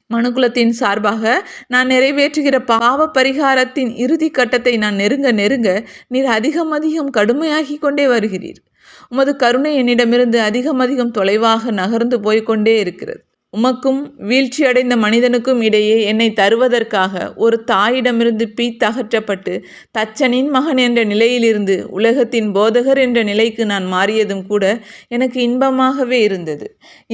மனுக்குலத்தின் சார்பாக நான் நிறைவேற்றுகிற பாவ பரிகாரத்தின் இறுதி கட்டத்தை நான் நெருங்க நெருங்க நீர் அதிகம் அதிகம் கடுமையாகி கொண்டே வருகிறீர். உமது கருணை என்னிடமிருந்து அதிகம் அதிகம் தொலைவாக நகர்ந்து போய்கொண்டே இருக்கிறது. உமக்கும் வீழ்ச்சியடைந்த மனிதனுக்கும் இடையே என்னை தருவதற்காக ஒரு தாயிடமிருந்து பீத்தகற்றப்பட்டு தச்சனின் மகன் என்ற நிலையிலிருந்து உலகத்தின் போதகர் என்ற நிலைக்கு நான் மாறியதும் கூட எனக்கு இன்பமாகவே இருந்தது.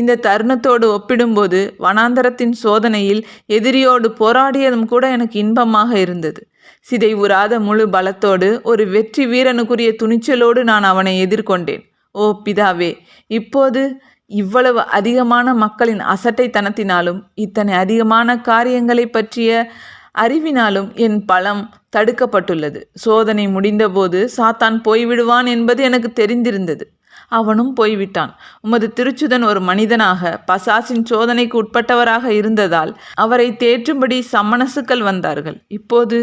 இந்த தருணத்தோடு ஒப்பிடும்போது வனாந்தரத்தின் சோதனையில் எதிரியோடு போராடியதும் கூட எனக்கு இன்பமாக இருந்தது. சிதைவுறாத முழு பலத்தோடு ஒரு வெற்றி வீரனுக்குரிய துணிச்சலோடு நான் அவனை எதிர்கொண்டேன். ஓ பிதாவே, இப்போது இவ்வளவு அதிகமான மக்களின் அசட்டைத்தனத்தினாலும் இத்தனை அதிகமான காரியங்களை பற்றிய அறிவினாலும் என் பலம் தடுக்கப்பட்டுள்ளது. சோதனை முடிந்தபோது சாத்தான் போய்விடுவான் என்பது எனக்கு தெரிந்திருந்தது. அவனும் போய்விட்டான். உமது திருச்சுதன் ஒரு மனிதனாக பசாசின் சோதனைக்கு உட்பட்டவராக இருந்ததால் அவரை தேற்றும்படி சம்மனசுக்கள் வந்தார்கள். இப்போது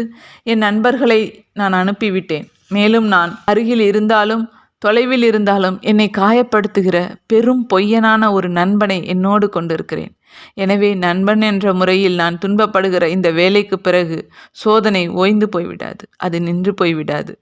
என் நண்பர்களை நான் அனுப்பிவிட்டேன். மேலும் நான் அருகில் இருந்தாலும் தொலைவில் இருந்தாலும் என்னை காயப்படுத்துகிற பெரும் பொய்யனான ஒரு நண்பனை என்னோடு கொண்டிருக்கிறேன். எனவே நண்பன் என்ற முறையில் நான் துன்பப்படுகிற இந்த வேலைக்கு பிறகு சோதனை ஓய்ந்து போய்விடாது, அது நின்று போய்விடாது.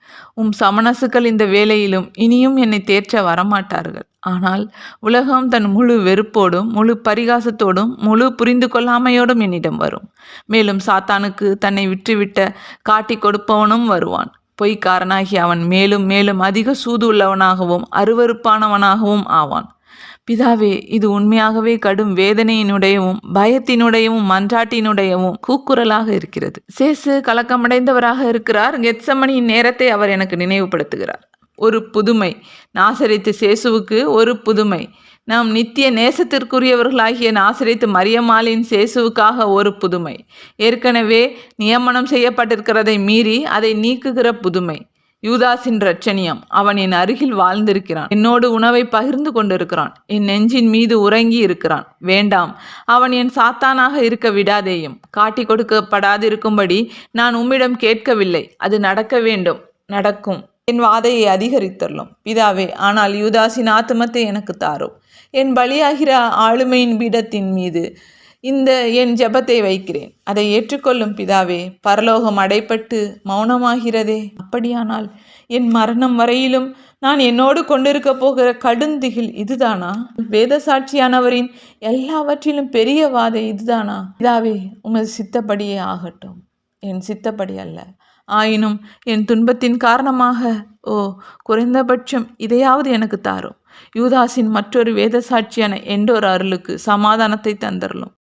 சமணசுக்கள் இந்த வேலையிலும் இனியும் என்னை தேற்ற வரமாட்டார்கள். ஆனால் உலகம் தன் முழு வெறுப்போடும் முழு பரிகாசத்தோடும் முழு புரிந்து கொள்ளாமையோடும் என்னிடம் வரும். மேலும் சாத்தானுக்கு தன்னை விற்றுவிட்ட காட்டி கொடுப்பவனும் வருவான். பொய்க்காரனாகி அவன் மேலும் மேலும் அதிக சூது உள்ளவனாகவும் அருவருப்பானவனாகவும் ஆவான். பிதாவே, இது உண்மையாகவே கடும் வேதனையினுடையவும் பயத்தினுடையவும் மன்றாட்டினுடையவும் கூக்குரலாக இருக்கிறது. சேசு கலக்கமடைந்தவராக இருக்கிறார். கெத்சமனியின் நேரத்தை அவர் எனக்கு நினைவுபடுத்துகிறார். ஒரு புதுமை. நாசரேத்து சேசுவுக்கு ஒரு புதுமை. நாம் நித்திய நேசத்திற்குரியவர்களாகிய நாசரேத்து மரியம்மாளின் சேசுவுக்காக ஒரு புதுமை. ஏற்கனவே நியமனம் செய்யப்பட்டிருக்கிறதை மீறி அதை நீக்குகிற புதுமை. யூதாஸின் இரட்சணியம். அவன் என் அருகில் வாழ்ந்திருக்கிறான். என்னோடு உணவை பகிர்ந்து கொண்டிருக்கிறான். என் நெஞ்சின் மீது உறங்கி இருக்கிறான். வேண்டாம், அவன் என் சாத்தானாக இருக்க விடாதேயும். காட்டி கொடுக்கப்படாதிருக்கும்படி நான் உம்மிடம் கேட்கவில்லை. அது நடக்க வேண்டும், நடக்கும். என் வாதையை அதிகரித்தள்ளும் பிதாவே. ஆனால் யூதாஸின் ஆத்துமத்தை எனக்கு தாரும். என் பலியாகிற ஆளுமையின் பீடத்தின் மீது இந்த என் ஜெபத்தை வைக்கிறேன். அதை ஏற்றுக்கொள்ளும் பிதாவே. பரலோகம் அடைப்பட்டு மௌனமாகிறதே. அப்படியானால் என் மரணம் வரையிலும் நான் என்னோடு கொண்டிருக்க போகிற கடுந்திகில் இதுதானா? வேத சாட்சியானவரின் எல்லாவற்றிலும் பெரிய வாதை இதுதானா? பிதாவே, உமது சித்தப்படியே ஆகட்டும், என் சித்தப்படி அல்ல. ஆயினும் என் துன்பத்தின் காரணமாக குறைந்தபட்சம் இதையாவது எனக்கு தாரும். யூதாஸின் மற்றொரு வேத சாட்சியான எண்டோர் அருளுக்கு சமாதானத்தை தந்தரலும்.